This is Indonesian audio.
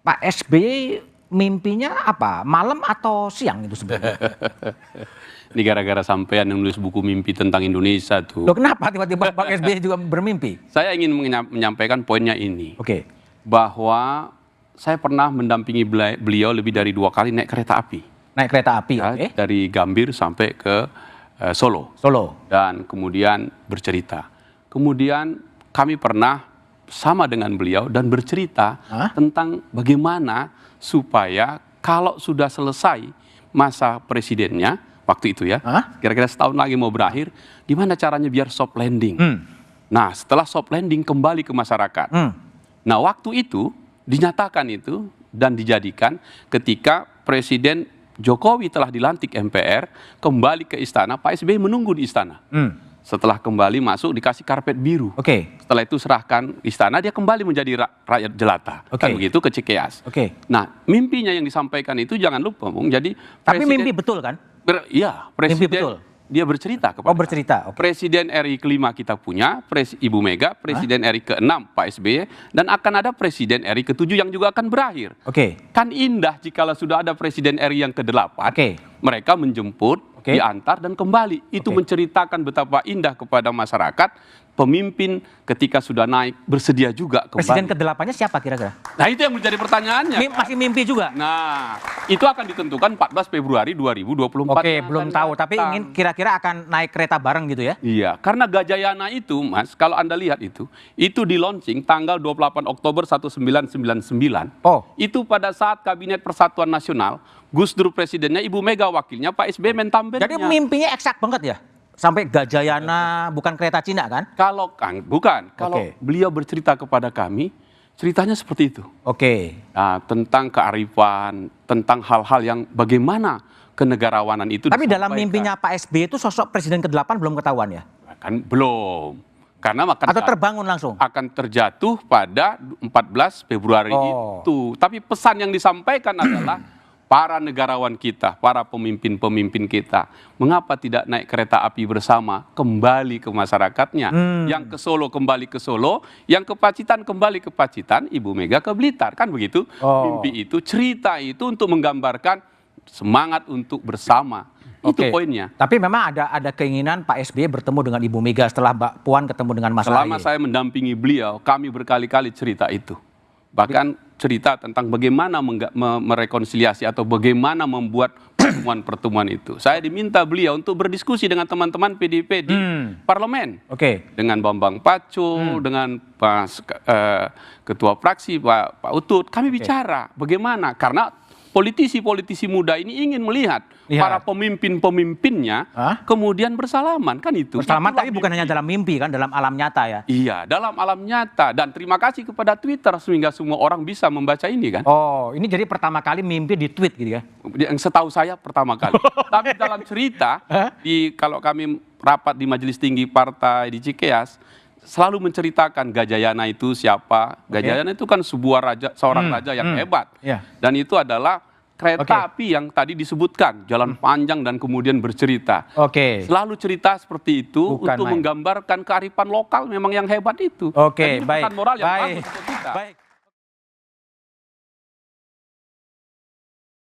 Pak SBY mimpinya apa? Malam atau siang itu sebenarnya? Ini gara-gara sampean yang nulis buku mimpi tentang Indonesia tuh. Loh kenapa tiba-tiba Pak SBY juga bermimpi? Saya ingin menyampaikan poinnya ini. Oke. Bahwa saya pernah mendampingi beliau lebih dari 2 kali naik kereta api. Naik kereta api, Ya, oke. dari Gambir sampai ke Solo. Solo. Dan kemudian bercerita. Kemudian kami pernah sama dengan beliau dan bercerita tentang bagaimana supaya kalau sudah selesai masa presidennya, waktu itu ya, kira-kira setahun lagi mau berakhir, gimana caranya biar soft landing. Nah, setelah soft landing kembali ke masyarakat. Nah, waktu itu dinyatakan itu dan dijadikan ketika Presiden Jokowi telah dilantik MPR, kembali ke istana, Pak SBY menunggu di istana. Setelah kembali masuk dikasih karpet biru. Oke. Setelah itu serahkan istana, dia kembali menjadi rakyat jelata. Oke. Kan begitu ke Cikeas. Oke. Nah, mimpinya yang disampaikan itu jangan lupa, Bung. Jadi Tapi mimpi betul kan? Iya, presiden betul. dia bercerita kepada bercerita. Oke. Presiden RI kelima kita punya, Ibu Mega, Presiden RI ke-6 Pak SBY, dan akan ada Presiden RI ke-7 yang juga akan berakhir. Oke. Kan indah jikalau sudah ada Presiden RI yang ke-8, Oke. mereka menjemput, diantar dan kembali. Itu menceritakan betapa indah kepada masyarakat, pemimpin ketika sudah naik bersedia juga kembali. Presiden ke-8-nya siapa kira-kira? Nah, itu yang menjadi pertanyaannya. Masih mimpi juga? Nah, itu akan ditentukan 14 Februari 2024. Oke, belum tahu. Tapi ingin kira-kira akan naik kereta bareng gitu ya? Iya, karena Gajayana itu, Mas, kalau Anda lihat itu di launching tanggal 28 Oktober 1999. Oh. Itu pada saat Kabinet Persatuan Nasional, Gus Dur presidennya, Ibu Mega wakilnya, Pak SBY mentambennya. Jadi mimpinya eksak banget ya? Sampai Gajayana bukan kereta Cina kan? Bukan. Kalau beliau bercerita kepada kami, ceritanya seperti itu. Oke. Nah, tentang kearifan, tentang hal-hal yang bagaimana kenegarawanan itu Tapi dalam disampaikan. mimpinya Pak SBY itu sosok Presiden ke-8 belum ketahuan ya? Kan belum. Karena atau terbangun langsung? Akan terjatuh pada 14 Februari itu. Tapi pesan yang disampaikan adalah para negarawan kita, para pemimpin-pemimpin kita, mengapa tidak naik kereta api bersama, kembali ke masyarakatnya. Yang ke Solo kembali ke Solo, yang ke Pacitan kembali ke Pacitan, Ibu Mega ke Blitar. Kan begitu? Mimpi itu, cerita itu untuk menggambarkan semangat untuk bersama. Itu poinnya. Tapi memang ada keinginan Pak SBY bertemu dengan Ibu Mega setelah Mbak Puan ketemu dengan Mas Selama Ahy. saya mendampingi beliau, kami berkali-kali cerita itu. Bahkan cerita tentang bagaimana merekonsiliasi atau bagaimana membuat pertemuan-pertemuan itu. Saya diminta beliau untuk berdiskusi dengan teman-teman PDIP di parlemen. Dengan Bambang Pacul, dengan Ketua Fraksi Pak Utut. Kami bicara bagaimana, karena politisi-politisi muda ini ingin melihat para pemimpin-pemimpinnya kemudian bersalaman, kan itu. Bersalaman tapi bukan hanya dalam mimpi kan, dalam alam nyata ya. Iya, dalam alam nyata. Dan terima kasih kepada Twitter sehingga semua orang bisa membaca ini kan. Oh, ini jadi pertama kali mimpi di tweet gitu ya? Yang setahu saya pertama kali. Tapi dalam cerita, kalau kami rapat di Majelis Tinggi Partai di Cikeas, selalu menceritakan Gajayana itu siapa. Gajayana itu kan seorang raja yang hebat. Dan itu adalah kereta api yang tadi disebutkan, jalan panjang dan kemudian bercerita. Selalu cerita seperti itu untuk menggambarkan kearifan lokal memang yang hebat itu. Oke, baik. Pesan moral yang bagus untuk kita.